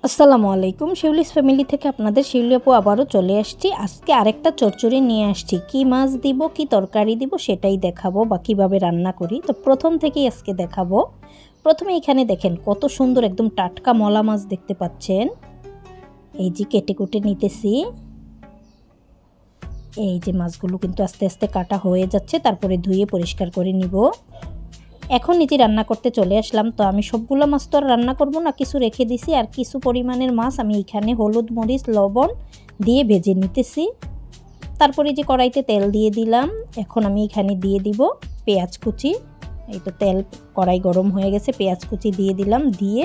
আসসালামু আলাইকুম। শিউলিস ফ্যামিলি থেকে আপনাদের শিউলি আপু আবারও চলে আসছি। আজকে আরেকটা চচ্চড়ি নিয়ে আসছি। কি মাছ দিব, কি তরকারি দিব সেটাই দেখাবো বা কীভাবে রান্না করি। তো প্রথম থেকেই আজকে দেখাবো। প্রথমে এখানে দেখেন কত সুন্দর একদম টাটকা মলা মাছ দেখতে পাচ্ছেন। এই যে কেটে কুটে নিতেছি। এই যে মাছগুলো কিন্তু আস্তে আস্তে কাটা হয়ে যাচ্ছে, তারপরে ধুয়ে পরিষ্কার করে নিব। এখন নিজে রান্না করতে চলে আসলাম। তো আমি সবগুলো মাছ তো আর রান্না করব না, কিছু রেখে দিছি। আর কিছু পরিমাণের মাছ আমি এখানে হলুদ মরিচ লবণ দিয়ে ভেজে নিতেছি। তারপরে যে কড়াইতে তেল দিয়ে দিলাম। এখন আমি এখানে দিয়ে দিব পেঁয়াজ কুচি। এই তো তেল কড়াই গরম হয়ে গেছে, পেঁয়াজ কুচি দিয়ে দিলাম। দিয়ে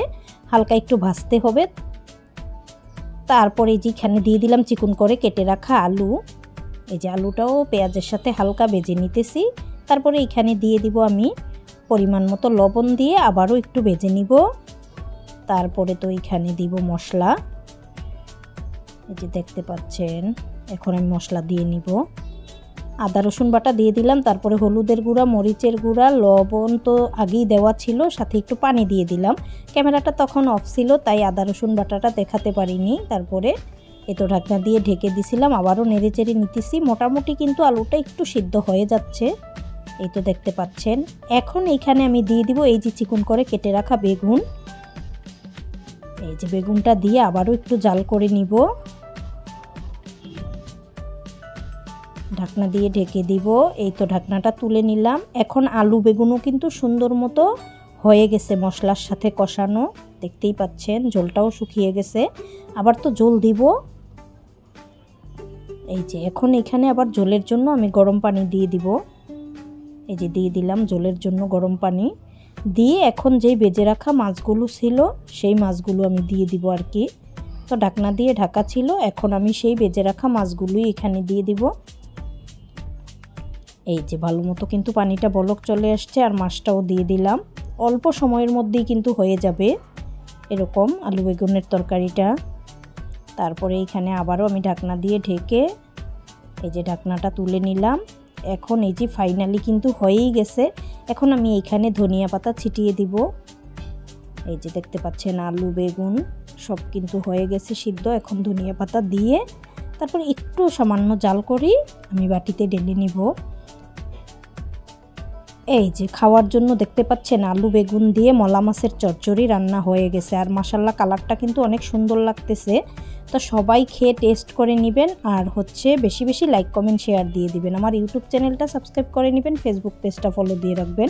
হালকা একটু ভাজতে হবে। তারপরে যেখানে দিয়ে দিলাম চিকন করে কেটে রাখা আলু। এই যে আলুটাও পেঁয়াজের সাথে হালকা ভেজে নিতেছি। তারপরে এখানে দিয়ে দিব আমি পরিমাণ মতো লবণ দিয়ে আবারও একটু ভেজে নিব। তারপরে তো এখানে দিব মশলা। এই যে দেখতে পাচ্ছেন, এখন আমি মশলা দিয়ে নিব। আদা রসুন বাটা দিয়ে দিলাম। তারপরে হলুদের গুঁড়া, মরিচের গুঁড়া, লবণ তো আগেই দেওয়া ছিল, সাথে একটু পানি দিয়ে দিলাম। ক্যামেরাটা তখন অফ ছিল, তাই আদা রসুন বাটাটা দেখাতে পারিনি। তারপরে এতো ঢাকনা দিয়ে ঢেকে দিছিলাম। আবারও নেড়ে চেড়ে নিতেছি। মোটামুটি কিন্তু আলুটা একটু সিদ্ধ হয়ে যাচ্ছে। এই তো দেখতে পাচ্ছেন। এখন এইখানে আমি দিয়ে দিব এই যে চিকন করে কেটে রাখা বেগুন। এই যে বেগুনটা দিয়ে আবারও একটু জাল করে নিব। ঢাকনা দিয়ে ঢেকে দিব। এই তো ঢাকনাটা তুলে নিলাম। এখন আলু বেগুনও কিন্তু সুন্দর মতো হয়ে গেছে মশলার সাথে কষানো, দেখতেই পাচ্ছেন। ঝোলটাও শুকিয়ে গেছে। আবার তো ঝোল দিব। এই যে এখন এখানে আবার ঝোলের জন্য আমি গরম পানি দিয়ে দিব। এই যে দিয়ে দিলাম ঝোলের জন্য গরম পানি। দিয়ে এখন যেই ভেজে রাখা মাছগুলো ছিল সেই মাছগুলো আমি দিয়ে দিব আর কি। তো ঢাকনা দিয়ে ঢাকা ছিল। এখন আমি সেই ভেজে রাখা মাছগুলোই এখানে দিয়ে দিব। এই যে ভালো মতো কিন্তু পানিটা বলক চলে আসছে। আর মাছটাও দিয়ে দিলাম। অল্প সময়ের মধ্যেই কিন্তু হয়ে যাবে এরকম আলু বেগুনের তরকারিটা। তারপরে এখানে আবারও আমি ঢাকনা দিয়ে ঢেকে এই যে ঢাকনাটা তুলে নিলাম। এখন এই যে ফাইনালি কিন্তু হয়েই গেছে। এখন আমি এইখানে ধনিয়া পাতা ছিটিয়ে দিব। এই যে দেখতে পাচ্ছেন আলু বেগুন সব কিন্তু হয়ে গেছে সিদ্ধ। এখন ধনিয়া পাতা দিয়ে তারপর একটু সামান্য জাল করি আমি বাটিতে ঢেলে নিব। এই যে খাওয়ার জন্য দেখতে পাচ্ছেন আলু বেগুন দিয়ে মলা মাছের চচ্চড়ি রান্না হয়ে গেছে। আর মাশাআল্লাহ কালারটা কিন্তু অনেক সুন্দর লাগতেছে। তো সবাই খেয়ে টেস্ট করে নেবেন। আর বেশি বেশি লাইক কমেন্ট শেয়ার দিয়ে দিবেন। আমার ইউটিউব চ্যানেলটা সাবস্ক্রাইব করে নেবেন, ফেসবুক পেজটা ফলো দিয়ে রাখবেন।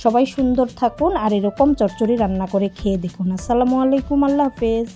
সবাই সুন্দর থাকুন আর এরকম চচ্চড়ি রান্না করে খেয়ে দেখুন। আসসালামু আলাইকুম, আল্লাহ হাফেজ।